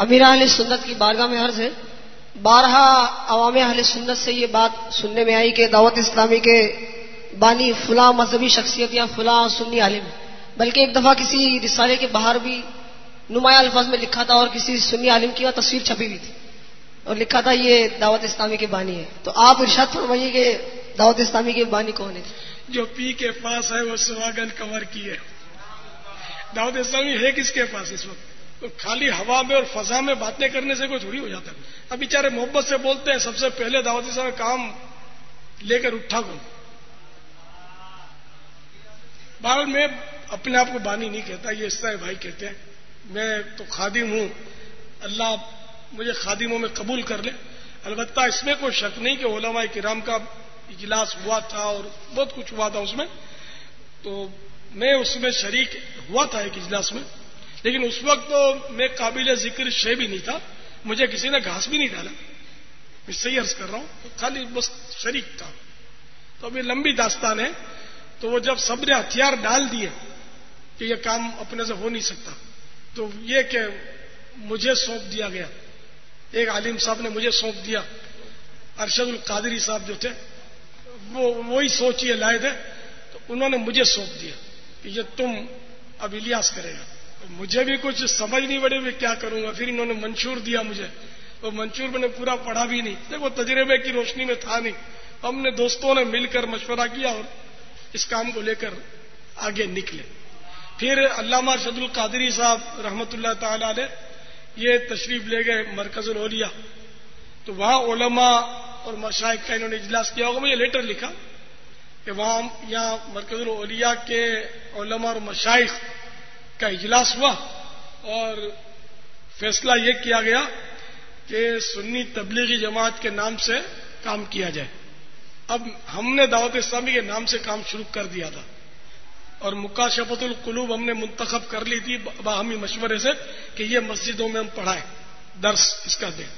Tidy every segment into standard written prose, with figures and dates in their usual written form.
امیر اہل سنت کی بارگاہ میں عرض ہے، بارہا عوام اہل سنت سے یہ بات سننے میں آئی کہ دعوت اسلامی کے بانی فلاں مذہبی شخصیت یا فلاں سنی عالم، بلکہ ایک دفعہ کسی رسالے کے باہر بھی نمایاں الفاظ میں لکھا تھا اور کسی سنی عالم کی وہاں تصویر چھپی ہوئی تھی اور لکھا تھا یہ دعوت اسلامی کے بانی ہے. تو آپ ارشاد فرمائیے کہ دعوت اسلامی کے بانی کون ہے؟ جو پی کے پاس ہے وہ سواگن کور کی ہے. دعوت اسلامی ہے کس کے پاس اس وقت؟ تو خالی ہوا میں اور فضا میں باتیں کرنے سے کوئی تھوڑی ہو جاتا ہے. اب بیچارے محبت سے بولتے ہیں، سب سے پہلے دعوت اسلامی کام لے کر اٹھا کون؟ بہرحال میں اپنے آپ کو بانی نہیں کہتا، یہ اس طرح بھائی کہتے ہیں. میں تو خادم ہوں، اللہ مجھے خادموں میں قبول کر لے. البتہ اس میں کوئی شک نہیں کہ علماء کرام کا اجلاس ہوا تھا اور بہت کچھ ہوا تھا اس میں، تو میں اس میں شریک ہوا تھا ایک اجلاس میں، لیکن اس وقت تو میں قابل ذکر شے بھی نہیں تھا، مجھے کسی نے گھاس بھی نہیں ڈالا، میں صحیح عرض کر رہا ہوں، خالی بس شریک تھا. تو اب یہ لمبی داستان ہے. تو وہ جب سب نے ہتھیار ڈال دیے کہ یہ کام اپنے سے ہو نہیں سکتا، تو یہ کہ مجھے سونپ دیا گیا، ایک عالم صاحب نے مجھے سونپ دیا، ارشد القادری صاحب جو تھے وہ وہی سوچیے لائے تھے، تو انہوں نے مجھے سونپ دیا کہ یہ تم اب الیاس کرے گا. مجھے بھی کچھ سمجھ نہیں پڑی میں کیا کروں گا. پھر انہوں نے منشور دیا مجھے، وہ منشور میں نے پورا پڑھا بھی نہیں، دیکھو تجربے کی روشنی میں تھا نہیں. ہم نے دوستوں نے مل کر مشورہ کیا اور اس کام کو لے کر آگے نکلے. پھر علامہ ارشد القادری صاحب رحمۃ اللہ تعالی علیہ یہ تشریف لے گئے مرکز الاولیاء، تو وہاں علماء اور مشائخ کا انہوں نے اجلاس کیا ہوگا. مجھے لیٹر لکھا کہ وہاں یہاں مرکز الاولیاء کے علماء اور مشائخ کا اجلاس ہوا اور فیصلہ یہ کیا گیا کہ سنی تبلیغی جماعت کے نام سے کام کیا جائے. اب ہم نے دعوت اسلامی کے نام سے کام شروع کر دیا تھا اور مکاشفت القلوب ہم نے منتخب کر لی تھی باہمی مشورے سے کہ یہ مسجدوں میں ہم پڑھائیں، درس اس کا دیں.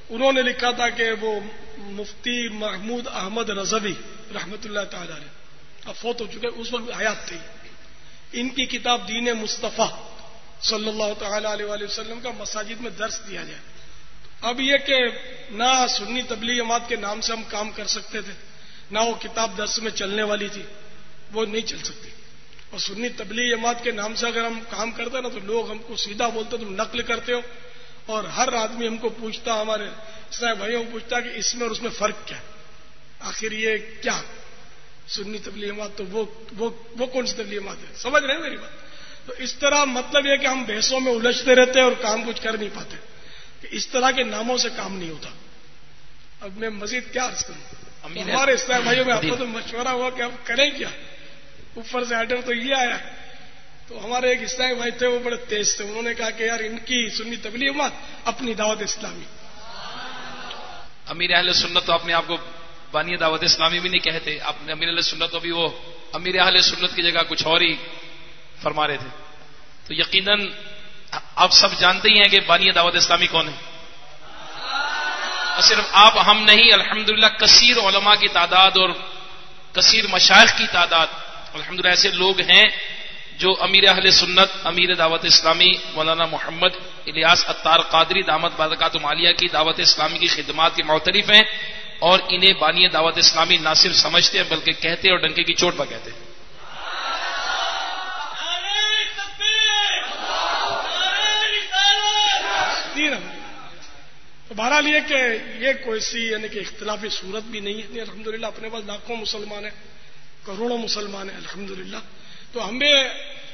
انہوں نے لکھا تھا کہ وہ مفتی محمود احمد رضوی رحمۃ اللہ تعالی علیہ اب فوت ہو چکے، اس وقت حیات تھے، ان کی کتاب دین مصطفیٰ صلی اللہ تعالی علیہ وآلہ وسلم کا مساجد میں درس دیا جائے. اب یہ کہ نہ سنی تبلیغ جماعت کے نام سے ہم کام کر سکتے تھے، نہ وہ کتاب درس میں چلنے والی تھی، وہ نہیں چل سکتی. اور سنی تبلیغ جماعت کے نام سے اگر ہم کام کرتے نا تو لوگ ہم کو سیدھا بولتے تم نقل کرتے ہو، اور ہر آدمی ہم کو پوچھتا، ہمارے اسلامی بھائیوں کو پوچھتا کہ اس میں اور اس میں فرق کیا ہے، آخر یہ کیا سنی تبلیغ جماعت تو وہ کون سی تبلیغ جماعت ہے؟ سمجھ رہے ہیں میری بات؟ تو اس طرح مطلب یہ کہ ہم بحثوں میں الجھتے رہتے ہیں اور کام کچھ کر نہیں پاتے، کہ اس طرح کے ناموں سے کام نہیں ہوتا. اب میں مزید کیا عرض کروں؟ ہمارے اسلامی بھائیوں میں آپ کو تو مشورہ ہوا کہ ہم کریں کیا، اوپر سے آرڈر تو یہ آیا. تو ہمارے ایک اسلامی بھائی تھے، وہ بڑے تیز تھے، انہوں نے کہا کہ یار ان کی سنی تبلیغ جماعت اپنی دعوت اسلامی. امیر اہل سنت تو اپنے آپ کو بانی دعوت اسلامی بھی نہیں کہتے، آپ نے امیر اہل سنت تو بھی وہ امیر اہل سنت کی جگہ کچھ اور ہی فرما رہے تھے. تو یقیناً آپ سب جانتے ہی ہیں کہ بانی دعوت اسلامی کون ہے. اور صرف آپ ہم نہیں، الحمدللہ کثیر علماء کی تعداد اور کثیر مشائخ کی تعداد الحمدللہ ایسے لوگ ہیں جو امیر اہل سنت امیر دعوت اسلامی مولانا محمد الیاس عطار قادری دامت برکاتہم عالیہ کی دعوت اسلامی کی خدمات کے معترف ہیں، اور انہیں بانی دعوت اسلامی نہ صرف سمجھتے ہیں بلکہ کہتے ہیں اور ڈنکے کی چوٹ پر کہتے ہیں. تو بہرحال یہ کہ یہ کوئی سی یعنی کہ اختلافی صورت بھی نہیں ہے. الحمدللہ اپنے پاس لاکھوں مسلمان ہیں، کروڑوں مسلمان ہیں الحمدللہ. تو ہمیں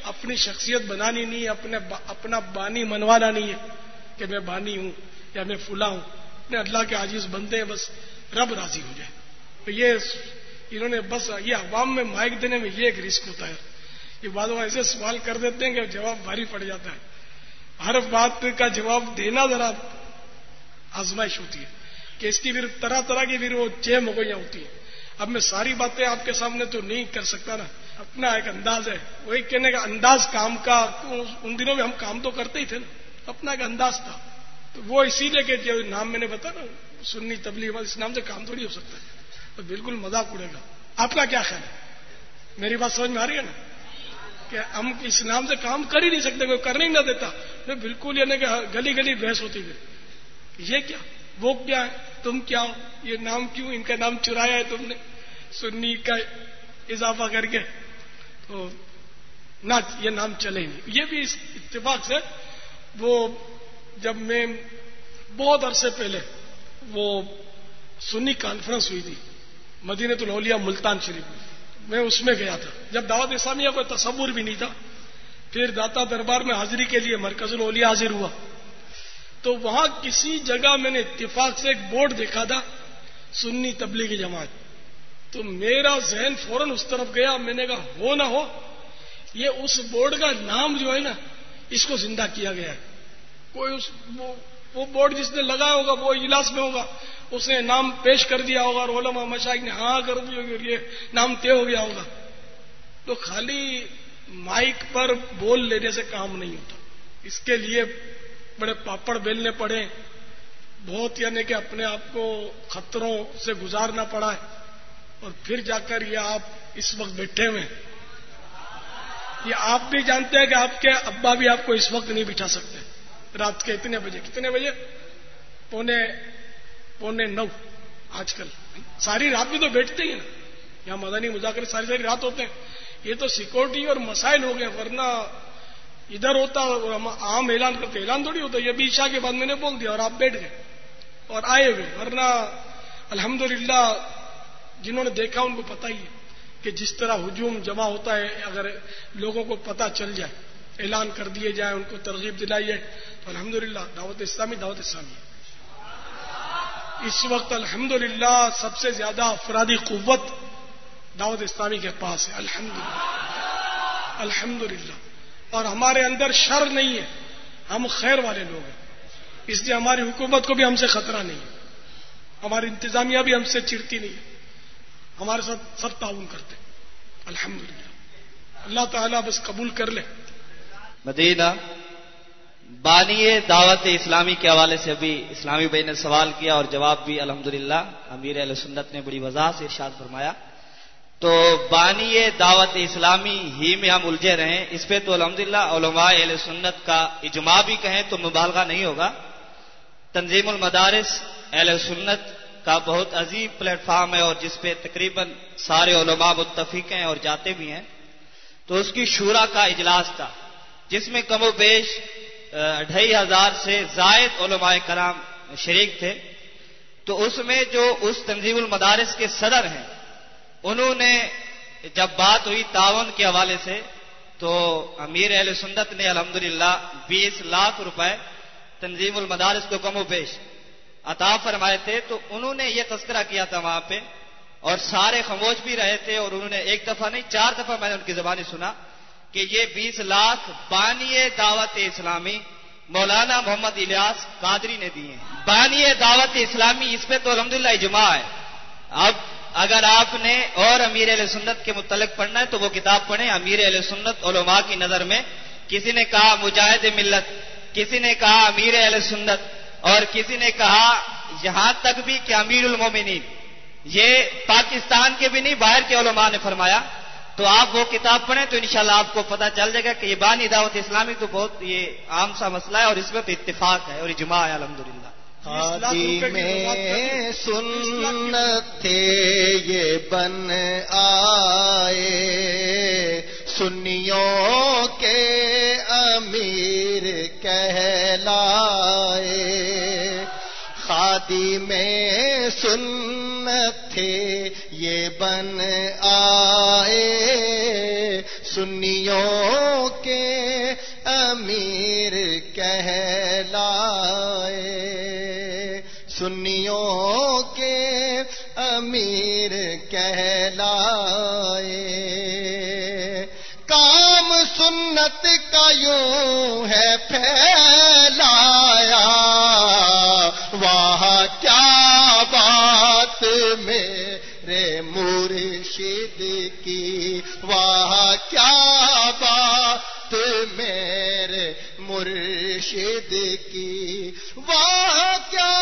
اپنی شخصیت بنانی نہیں ہے، اپنا بانی منوانا نہیں ہے کہ میں بانی ہوں یا میں فلاں ہوں. اپنے اللہ کے عاجز بندے ہیں، بس رب راضی ہو جائے. تو یہ انہوں نے بس یہ عوام میں مائک دینے میں یہ ایک رسک ہوتا ہے. یہ بعض ایسے سوال کر دیتے ہیں کہ جواب بھاری پڑ جاتا ہے. ہر بات کا جواب دینا ذرا آزمائش ہوتی ہے کہ اس کی پھر طرح طرح کی پھر وہ چیم ہو گئیاں ہوتی ہیں. اب میں ساری باتیں آپ کے سامنے تو نہیں کر سکتا نا، اپنا ایک انداز ہے، وہی کہنے کا انداز کام کا. ان دنوں میں ہم کام تو کرتے ہی تھے نا، اپنا ایک انداز تھا. تو وہ اسی لیے کہ جو نام میں نے بتایا نا سنی تبلیغ، اس نام سے کام تھوڑی ہو سکتا ہے، تو بالکل مذاق اڑے گا. آپ کا کیا خیال ہے؟ میری بات سمجھ میں آ رہی ہے نا؟ کہ ہم اس نام سے کام کر ہی نہیں سکتے, کوئی کرنے ہی نہ دیتا. میں بالکل یعنی کہ گلی گلی بحث ہوتی گئی, یہ کیا, وہ کیا ہے, تم کیا ہو, یہ نام کیوں, ان کا نام چرایا ہے تم نے سنی کا اضافہ کر کے, تو نہ یہ نام چلے ہی نہیں. یہ بھی اس اتفاق سے وہ جب میں بہت عرصے پہلے وہ سنی کانفرنس ہوئی تھی مدینۃ الاولیاء ملتان شریف میں, میں اس میں گیا تھا جب دعوت اسلامیہ کوئی تصور بھی نہیں تھا. پھر داتا دربار میں حاضری کے لیے مرکز الاولیاء حاضر ہوا, تو وہاں کسی جگہ میں نے اتفاق سے ایک بورڈ دیکھا تھا سنی تبلیغی جماعت, تو میرا ذہن فوراً اس طرف گیا. میں نے کہا ہو نہ ہو یہ اس بورڈ کا نام جو ہے نا اس کو زندہ کیا گیا ہے. کوئی وہ بورڈ جس نے لگایا ہوگا وہ اجلاس میں ہوگا, اس نے نام پیش کر دیا ہوگا اور علماء مشائخ نے ہاں کر دی ہوگی اور یہ نام طے ہو گیا ہوگا. تو خالی مائک پر بول لینے سے کام نہیں ہوتا, اس کے لیے بڑے پاپڑ بیلنے پڑے, بہت یعنی کہ اپنے آپ کو خطروں سے گزارنا پڑا ہے, اور پھر جا کر یہ آپ اس وقت بیٹھے ہوئے ہیں. یہ آپ بھی جانتے ہیں کہ آپ کے ابا بھی آپ کو اس وقت نہیں بٹھا سکتے. رات کے اتنے بجے, کتنے بجے, 8:45 آج کل ساری رات بھی تو بیٹھتے ہی نا, یہاں مدنی مذاکرے ساری رات ہوتے ہیں. یہ تو سیکورٹی اور مسائل ہو گئے, ورنہ ادھر ہوتا اور ہم عام اعلان کرتے, اعلان تھوڑی ہوتا. یہ بھی عشاء کے بعد میں نے بول دیا اور آپ بیٹھ گئے اور آئے ہوئے, ورنہ الحمدللہ جنہوں نے دیکھا ان کو پتہ ہی ہے کہ جس طرح ہجوم جمع ہوتا ہے, اگر لوگوں کو پتہ چل جائے, اعلان کر دیے جائے, ان کو ترغیب دلائی جائے, تو الحمدللہ دعوت اسلامی اس وقت الحمدللہ سب سے زیادہ افرادی قوت دعوت اسلامی کے پاس ہے. الحمدللہ. اور ہمارے اندر شر نہیں ہے, ہم خیر والے لوگ ہیں, اس لیے ہماری حکومت کو بھی ہم سے خطرہ نہیں ہے, ہماری انتظامیہ بھی ہم سے چڑتی نہیں ہے, ہمارے ساتھ سب تعاون کرتے. الحمدللہ. اللہ تعالیٰ بس قبول کر لے. مدینہ بانی دعوت اسلامی کے حوالے سے ابھی اسلامی بھائی نے سوال کیا اور جواب بھی الحمدللہ امیر اہل سنت نے بڑی وضاحت سے ارشاد فرمایا. تو بانی دعوت اسلامی ہی میں ہم الجھے رہیں, اس پہ تو الحمدللہ علماء اہل سنت کا اجماع بھی کہیں تو مبالغہ نہیں ہوگا. تنظیم المدارس اہل سنت کا بہت عظیم پلیٹ فارم ہے اور جس پہ تقریباً سارے علماء متفق ہیں اور جاتے بھی ہیں. تو اس کی شورا کا اجلاس تھا جس میں کم و بیش 2500 سے زائد علماء کرام شریک تھے. تو اس میں جو اس تنظیم المدارس کے صدر ہیں انہوں نے جب بات ہوئی تعاون کے حوالے سے تو امیر اہل سنت نے الحمدللہ 20 لاکھ روپے تنظیم المدارس کو کم و بیش عطا فرمائے تھے. تو انہوں نے یہ تذکرہ کیا تھا وہاں پہ اور سارے خاموش بھی رہے تھے, اور انہوں نے ایک دفعہ نہیں 4 دفعہ میں نے ان کی زبانی سنا کہ یہ 20 لاکھ بانی دعوت اسلامی مولانا محمد الیاس قادری نے دیے ہیں. بانی دعوت اسلامی اس پہ تو الحمدللہ اجماع ہے. اب اگر آپ نے اور امیر اہل سنت کے متعلق پڑھنا ہے تو وہ کتاب پڑھیں. امیر اہل سنت علماء کی نظر میں کسی نے کہا مجاہد ملت, کسی نے کہا امیر اہل سنت, اور کسی نے کہا یہاں تک بھی کہ امیر المومنین. یہ پاکستان کے بھی نہیں باہر کے علماء نے فرمایا. تو آپ وہ کتاب پڑھیں تو انشاءاللہ آپ کو پتہ چل جائے گا کہ یہ بانی دعوت اسلامی تو بہت یہ عام سا مسئلہ ہے اور اس میں تو اتفاق ہے اور اجماع ہے الحمدللہ. خادم سنت تھے یہ بن آئے, سنیوں کے امیر کہلائے. خادم سنت تھے یہ بن آئے, سنیوں کے امیر کہلائے. سنیوں کے امیر کہلائے. کام سنت کا یوں ہے پھیلایا, وہاں کیا بات میرے مرشد کی, وہاں کیا بات میرے مرشد کی, وہاں کیا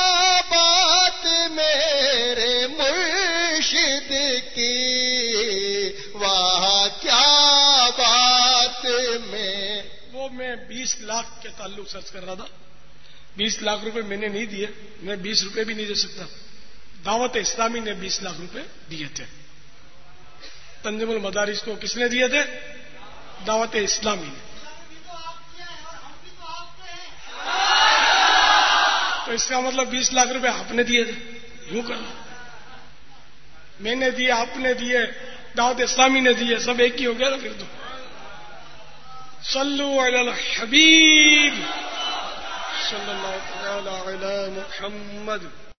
بات میرے مرشد کی, وہاں کیا بات تعلق سرچ کر رہا تھا. 20 لاکھ روپے میں نے نہیں دیے, میں 20 روپے بھی نہیں دے سکتا. دعوت اسلامی نے 20 لاکھ روپے دیے تھے. تنظیم المدارس کو کس نے دیے تھے؟ دعوت اسلامی نے. تو اس کا مطلب 20 لاکھ روپے آپ نے دیے تھے, یوں کرنا. میں نے دیے, آپ نے دیے, دعوت اسلامی نے دیے, سب ایک ہی ہو گیا نا پھر تو. صلو علی الحبیب صلی اللہ تعالی علی محمد.